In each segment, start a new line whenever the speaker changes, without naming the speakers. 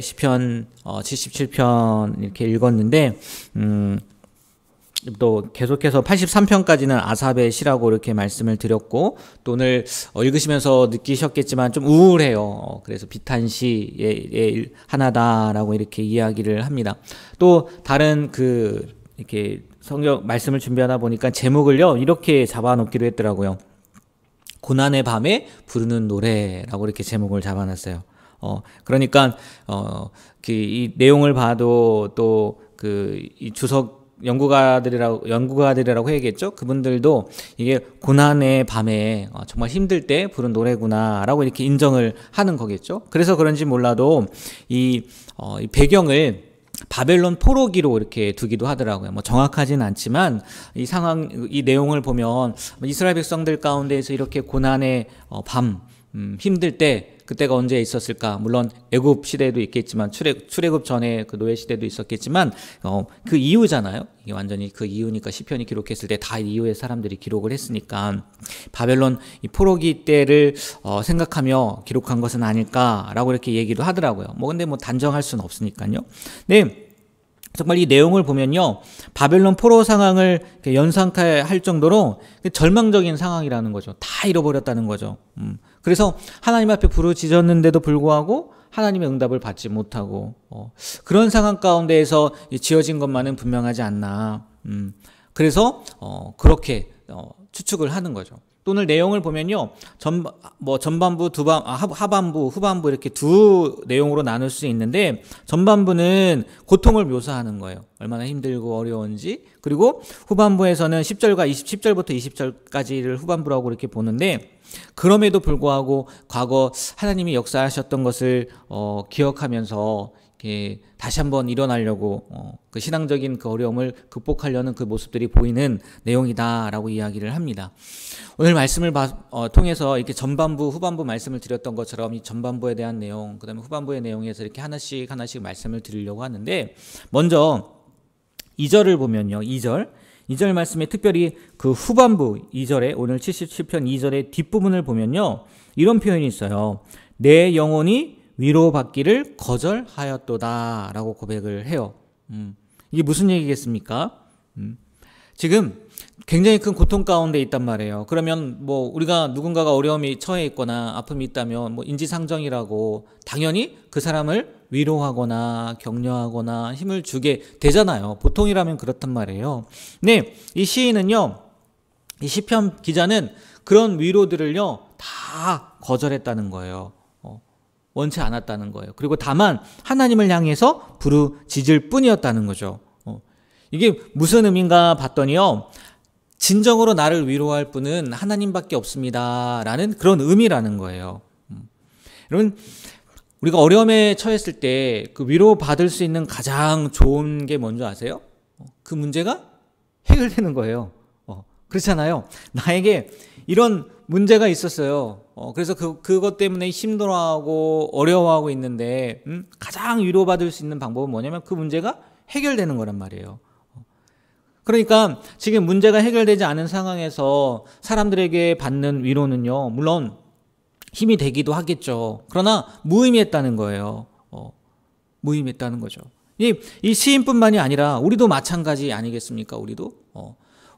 시편 77편 이렇게 읽었는데 또 계속해서 83편까지는 아삽의 시라고 이렇게 말씀을 드렸고, 또 오늘 읽으시면서 느끼셨겠지만 좀 우울해요. 그래서 비탄시의 하나다라고 이렇게 이야기를 합니다. 또 다른 이렇게 성경 말씀을 준비하다 보니까 제목을요 이렇게 잡아놓기로 했더라고요. 고난의 밤에 부르는 노래라고 이렇게 제목을 잡아놨어요. 그러니까 이 내용을 봐도 또 이 주석 연구가들이라고 해야겠죠. 그분들도 이게 고난의 밤에 정말 힘들 때 부른 노래구나라고 이렇게 인정을 하는 거겠죠. 그래서 그런지 몰라도 이 배경을 바벨론 포로기로 이렇게 두기도 하더라고요. 뭐 정확하진 않지만 이 내용을 보면 이스라엘 백성들 가운데에서 이렇게 고난의 밤, 힘들 때 그때가 언제 있었을까? 물론 애굽 시대도 있겠지만 출애굽 전에 그 노예 시대도 있었겠지만 그 이후잖아요. 이게 완전히 그 이후니까 시편이 기록했을 때 다 이후의 사람들이 기록을 했으니까 바벨론 이 포로기 때를 생각하며 기록한 것은 아닐까라고 이렇게 얘기도 하더라고요. 근데 단정할 수는 없으니까요. 네. 정말 이 내용을 보면요, 바벨론 포로 상황을 연상할 정도로 절망적인 상황이라는 거죠. 다 잃어버렸다는 거죠. 그래서 하나님 앞에 부르짖었는데도 불구하고 하나님의 응답을 받지 못하고 그런 상황 가운데에서 지어진 것만은 분명하지 않나. 그래서 그렇게 추측을 하는 거죠. 또 오늘 내용을 보면요, 전반부, 하반부, 후반부 이렇게 두 내용으로 나눌 수 있는데, 전반부는 고통을 묘사하는 거예요. 얼마나 힘들고 어려운지. 그리고 후반부에서는 10절부터 20절까지를 후반부라고 이렇게 보는데, 그럼에도 불구하고 과거 하나님이 역사하셨던 것을 기억하면서 이렇게 다시 한번 일어나려고 그 신앙적인 그 어려움을 극복하려는 그 모습들이 보이는 내용이다라고 이야기를 합니다. 오늘 말씀을 통해서 이렇게 전반부, 후반부 말씀을 드렸던 것처럼 이 전반부에 대한 내용, 그 다음에 후반부의 내용에서 이렇게 하나씩 말씀을 드리려고 하는데, 먼저 2절을 보면요, 2절 말씀에 특별히 그 후반부 2절에, 오늘 77편 2절의 뒷부분을 보면요, 이런 표현이 있어요. 내 영혼이 위로받기를 거절하였도다 라고 고백을 해요. 이게 무슨 얘기겠습니까? 지금 굉장히 큰 고통 가운데 있단 말이에요. 그러면 우리가 누군가가 어려움에 처해 있거나 아픔이 있다면 인지상정이라고 당연히 그 사람을 위로하거나 격려하거나 힘을 주게 되잖아요. 보통이라면 그렇단 말이에요. 네, 이 시인은요, 이 시편 기자는 그런 위로들을요 다 거절했다는 거예요. 원치 않았다는 거예요. 그리고 다만 하나님을 향해서 부르짖을 뿐이었다는 거죠. 이게 무슨 의미인가 봤더니요, 진정으로 나를 위로할 분은 하나님밖에 없습니다 라는 그런 의미라는 거예요. 여러분, 우리가 어려움에 처했을 때 그 위로받을 수 있는 가장 좋은 게 뭔지 아세요? 그 문제가 해결되는 거예요. 그렇잖아요. 나에게 이런 문제가 있었어요. 그래서 그것 때문에 힘들어하고 어려워하고 있는데 가장 위로받을 수 있는 방법은 뭐냐면 그 문제가 해결되는 거란 말이에요. 그러니까 지금 문제가 해결되지 않은 상황에서 사람들에게 받는 위로는요, 물론 힘이 되기도 하겠죠. 그러나 무의미했다는 거예요. 무의미했다는 거죠. 이 시인뿐만이 아니라 우리도 마찬가지 아니겠습니까? 우리도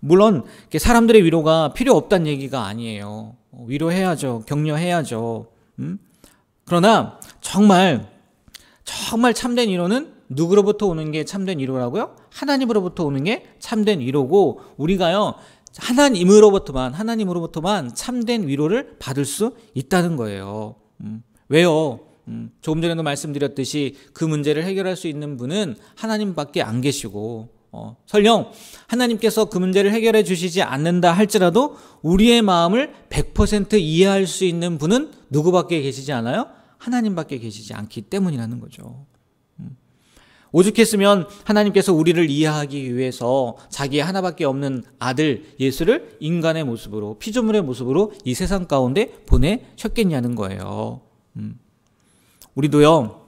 물론 사람들의 위로가 필요 없다는 얘기가 아니에요. 위로해야죠. 격려해야죠. 그러나 정말 참된 위로는 누구로부터 오는 게 참된 위로라고요? 하나님으로부터 오는 게 참된 위로고, 우리가요 하나님으로부터만 참된 위로를 받을 수 있다는 거예요. 왜요? 조금 전에도 말씀드렸듯이 그 문제를 해결할 수 있는 분은 하나님밖에 안 계시고, 설령 하나님께서 그 문제를 해결해 주시지 않는다 할지라도 우리의 마음을 100% 이해할 수 있는 분은 누구밖에 계시지 않아요? 하나님밖에 계시지 않기 때문이라는 거죠. 오죽했으면 하나님께서 우리를 이해하기 위해서 자기의 하나밖에 없는 아들 예수를 인간의 모습으로, 피조물의 모습으로 이 세상 가운데 보내셨겠냐는 거예요. 우리도요,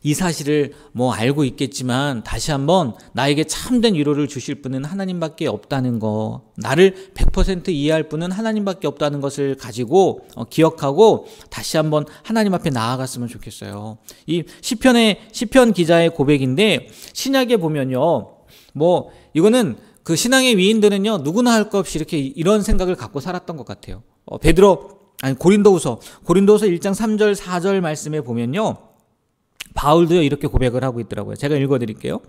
이 사실을 뭐 알고 있겠지만 다시 한번 나에게 참된 위로를 주실 분은 하나님밖에 없다는 거, 나를 100% 이해할 분은 하나님밖에 없다는 것을 가지고 기억하고 다시 한번 하나님 앞에 나아갔으면 좋겠어요. 이 시편 기자의 고백인데, 신약에 보면요, 뭐 이거는 그 신앙의 위인들은요 누구나 할 것 없이 이렇게 이런 생각을 갖고 살았던 것 같아요. 고린도후서 1장 3절 4절 말씀에 보면요, 바울도요 이렇게 고백을 하고 있더라고요. 제가 읽어드릴게요.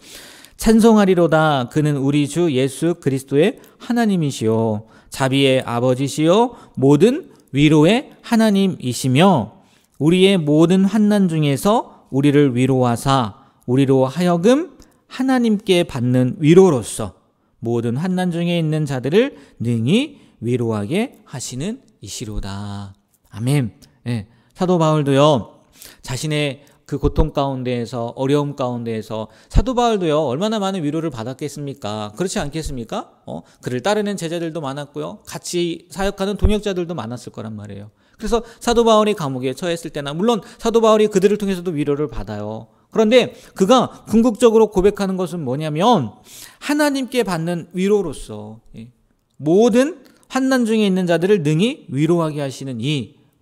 찬송하리로다 그는 우리 주 예수 그리스도의 하나님이시요 자비의 아버지시요 모든 위로의 하나님이시며 우리의 모든 환난 중에서 우리를 위로하사 우리로 하여금 하나님께 받는 위로로서 모든 환난 중에 있는 자들을 능히 위로하게 하시는 이시로다. 아멘. 네, 사도 바울도요 자신의 그 고통 가운데에서, 어려움 가운데에서 사도 바울도요 얼마나 많은 위로를 받았겠습니까? 그렇지 않겠습니까? 그를 따르는 제자들도 많았고요, 같이 사역하는 동역자들도 많았을 거란 말이에요. 그래서 사도 바울이 감옥에 처했을 때나, 물론 사도 바울이 그들을 통해서도 위로를 받아요. 그런데 그가 궁극적으로 고백하는 것은 뭐냐면, 하나님께 받는 위로로서 모든 환난 중에 있는 자들을 능히 위로하게 하시는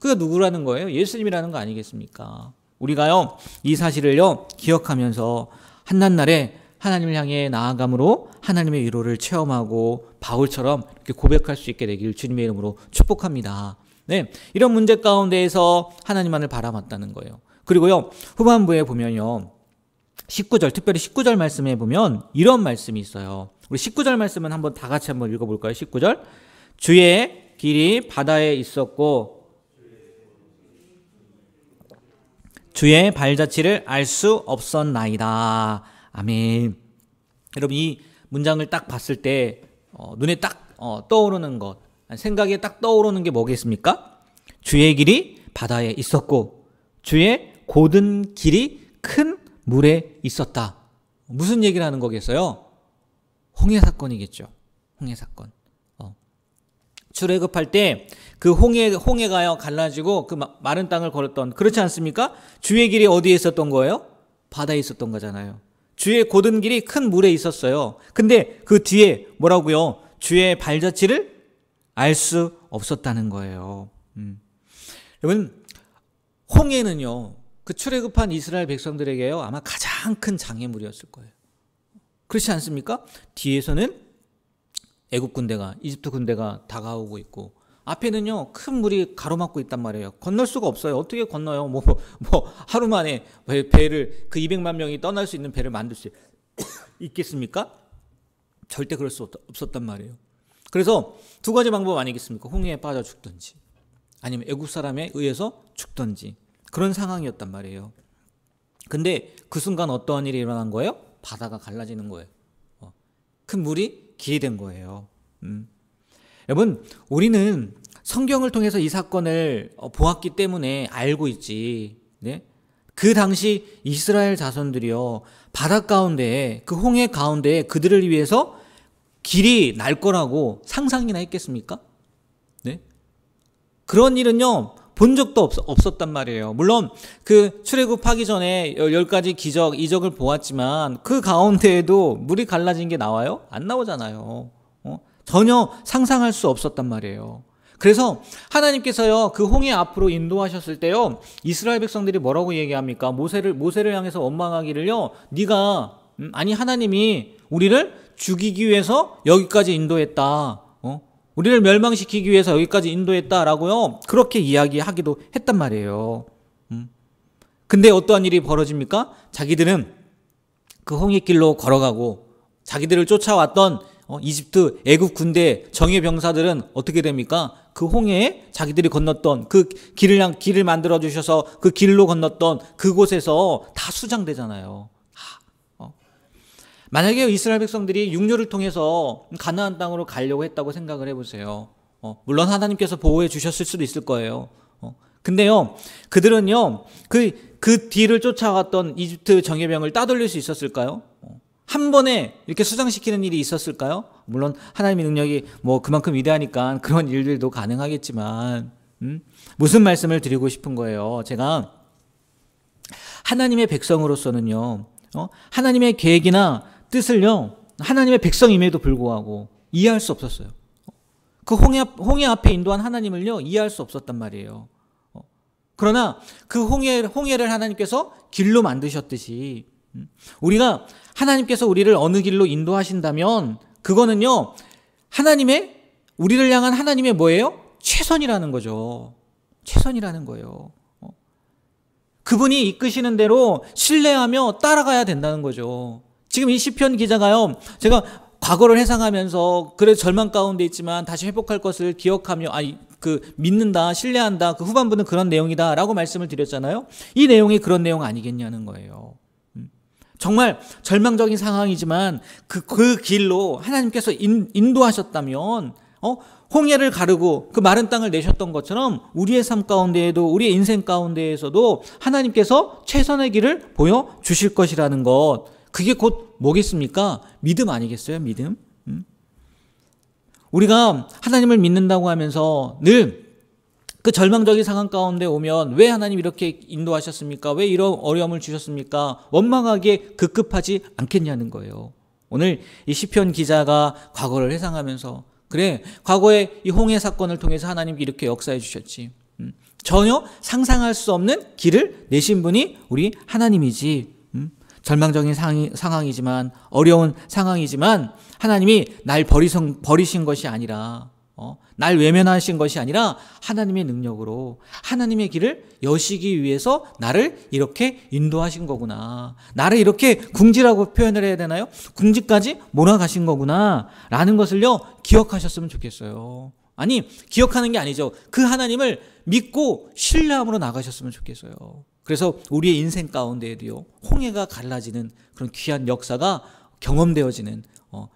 그가 누구라는 거예요? 예수님이라는 거 아니겠습니까? 우리가요 이 사실을요 기억하면서 한낱날에 하나님을 향해 나아감으로 하나님의 위로를 체험하고 바울처럼 이렇게 고백할 수 있게 되길 주님의 이름으로 축복합니다. 네, 이런 문제 가운데에서 하나님만을 바라봤다는 거예요. 그리고요 후반부에 보면요 19절, 특별히 19절 말씀에 보면 이런 말씀이 있어요. 우리 19절 말씀은 한번 다 같이 한번 읽어볼까요? 19절, 주의 길이 바다에 있었고 주의 발자취를 알 수 없었나이다. 아멘. 여러분, 이 문장을 딱 봤을 때 눈에 딱 떠오르는 것, 생각에 딱 떠오르는 게 뭐겠습니까? 주의 길이 바다에 있었고 주의 곧은 길이 큰 물에 있었다. 무슨 얘기를 하는 거겠어요? 홍해 사건이겠죠. 홍해 사건. 출애굽할 때 그 홍해가요 갈라지고 그 마른 땅을 걸었던, 그렇지 않습니까? 주의 길이 어디에 있었던 거예요? 바다에 있었던 거잖아요. 주의 곧은 길이 큰 물에 있었어요. 근데 그 뒤에 뭐라고요? 주의 발자취를 알 수 없었다는 거예요. 여러분, 홍해는요 그 출애굽한 이스라엘 백성들에게요 아마 가장 큰 장애물이었을 거예요. 그렇지 않습니까? 뒤에서는 애국 군대가, 이집트 군대가 다가오고 있고, 앞에는요 큰 물이 가로막고 있단 말이에요. 건널 수가 없어요. 어떻게 건너요? 뭐 하루 만에 배를, 그 200만 명이 떠날 수 있는 배를 만들 수 있겠습니까? 절대 그럴 수 없었단 말이에요. 그래서 두 가지 방법 아니겠습니까? 홍해에 빠져 죽든지 아니면 애국 사람에 의해서 죽든지, 그런 상황이었단 말이에요. 근데 그 순간 어떠한 일이 일어난 거예요? 바다가 갈라지는 거예요. 큰 물이 길이 된 거예요. 여러분, 우리는 성경을 통해서 이 사건을 보았기 때문에 알고 있지. 네? 그 당시 이스라엘 자손들이요 바다 가운데, 그 홍해 가운데 그들을 위해서 길이 날 거라고 상상이나 했겠습니까? 네? 그런 일은요 본 적도 없었단 말이에요. 물론 그 출애굽하기 전에 10가지 기적, 이적을 보았지만 그 가운데에도 물이 갈라진 게 나와요? 안 나오잖아요. 전혀 상상할 수 없었단 말이에요. 그래서 하나님께서요 그 홍해 앞으로 인도하셨을 때요 이스라엘 백성들이 뭐라고 얘기합니까? 모세를 향해서 원망하기를요, 네가 하나님이 우리를 죽이기 위해서 여기까지 인도했다. 우리를 멸망시키기 위해서 여기까지 인도했다라고요 그렇게 이야기하기도 했단 말이에요. 근데 어떠한 일이 벌어집니까? 자기들은 그 홍해길로 걸어가고 자기들을 쫓아왔던 이집트 애국 군대 정예 병사들은 어떻게 됩니까? 그 홍해에 자기들이 건넜던 그 길을 만들어 주셔서 그 길로 건넜던 그곳에서 다 수장되잖아요. 만약에 이스라엘 백성들이 육류를 통해서 가나안 땅으로 가려고 했다고 생각을 해보세요. 물론 하나님께서 보호해 주셨을 수도 있을 거예요. 근데요 그들은요 그 뒤를 쫓아왔던 이집트 정예병을 따돌릴 수 있었을까요? 한 번에 이렇게 수장시키는 일이 있었을까요? 물론 하나님의 능력이 그만큼 위대하니까 그런 일들도 가능하겠지만, 무슨 말씀을 드리고 싶은 거예요? 제가 하나님의 백성으로서는요, 하나님의 계획이나 뜻을요, 하나님의 백성임에도 불구하고 이해할 수 없었어요. 그 홍해 앞에 인도한 하나님을요, 이해할 수 없었단 말이에요. 그러나 그 홍해를 하나님께서 길로 만드셨듯이, 우리가 하나님께서 우리를 어느 길로 인도하신다면 그거는요, 우리를 향한 하나님의 뭐예요? 최선이라는 거죠. 최선이라는 거예요. 그분이 이끄시는 대로 신뢰하며 따라가야 된다는 거죠. 지금 이 시편 기자가요, 제가 과거를 회상하면서 그래 절망 가운데 있지만 다시 회복할 것을 기억하며 믿는다, 신뢰한다, 그 후반부는 그런 내용이다라고 말씀을 드렸잖아요. 이 내용이 그런 내용 아니겠냐는 거예요. 정말 절망적인 상황이지만 그 길로 하나님께서 인도하셨다면, 홍해를 가르고 그 마른 땅을 내셨던 것처럼 우리의 삶 가운데에도, 우리의 인생 가운데에서도 하나님께서 최선의 길을 보여주실 것이라는 것, 그게 곧 뭐겠습니까? 믿음 아니겠어요? 믿음? 우리가 하나님을 믿는다고 하면서 늘 그 절망적인 상황 가운데 오면 왜 하나님 이렇게 인도하셨습니까? 왜 이런 어려움을 주셨습니까? 원망하기에 급급하지 않겠냐는 거예요. 오늘 이 시편 기자가 과거를 회상하면서, 그래, 과거에 이 홍해 사건을 통해서 하나님이 이렇게 역사해 주셨지. 전혀 상상할 수 없는 길을 내신 분이 우리 하나님이지. 절망적인 상황이지만, 어려운 상황이지만 하나님이 날 버리신 것이 아니라, 날 외면하신 것이 아니라 하나님의 능력으로 하나님의 길을 여시기 위해서 나를 이렇게 인도하신 거구나. 나를 이렇게 궁지라고 표현을 해야 되나요? 궁지까지 몰아가신 거구나 라는 것을요, 기억하셨으면 좋겠어요. 아니, 기억하는 게 아니죠. 그 하나님을 믿고 신뢰함으로 나가셨으면 좋겠어요. 그래서 우리의 인생 가운데에도요, 홍해가 갈라지는 그런 귀한 역사가 경험되어지는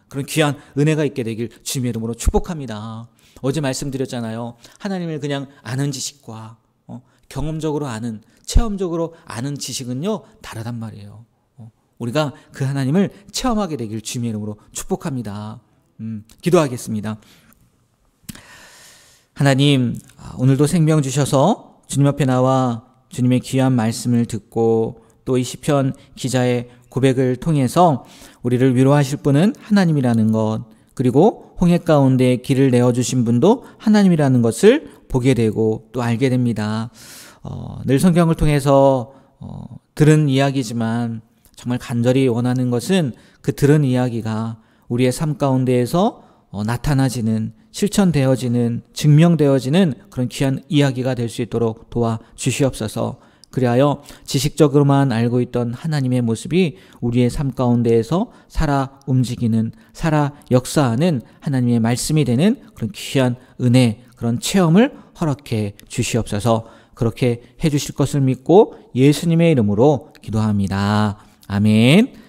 그런 귀한 은혜가 있게 되길 주님의 이름으로 축복합니다. 어제 말씀드렸잖아요. 하나님을 그냥 아는 지식과 경험적으로 아는, 체험적으로 아는 지식은요, 다르단 말이에요. 우리가 그 하나님을 체험하게 되길 주님의 이름으로 축복합니다. 기도하겠습니다. 하나님, 오늘도 생명 주셔서 주님 앞에 나와 주님의 귀한 말씀을 듣고 또 이 시편 기자의 고백을 통해서 우리를 위로하실 분은 하나님이라는 것, 그리고 홍해 가운데 길을 내어주신 분도 하나님이라는 것을 보게 되고 또 알게 됩니다. 늘 성경을 통해서 들은 이야기지만 정말 간절히 원하는 것은 그 들은 이야기가 우리의 삶 가운데에서 나타나지는, 실천되어지는, 증명되어지는 그런 귀한 이야기가 될 수 있도록 도와주시옵소서. 그리하여 지식적으로만 알고 있던 하나님의 모습이 우리의 삶 가운데에서 살아 움직이는, 살아 역사하는 하나님의 말씀이 되는 그런 귀한 은혜, 그런 체험을 허락해 주시옵소서. 그렇게 해주실 것을 믿고 예수님의 이름으로 기도합니다. 아멘.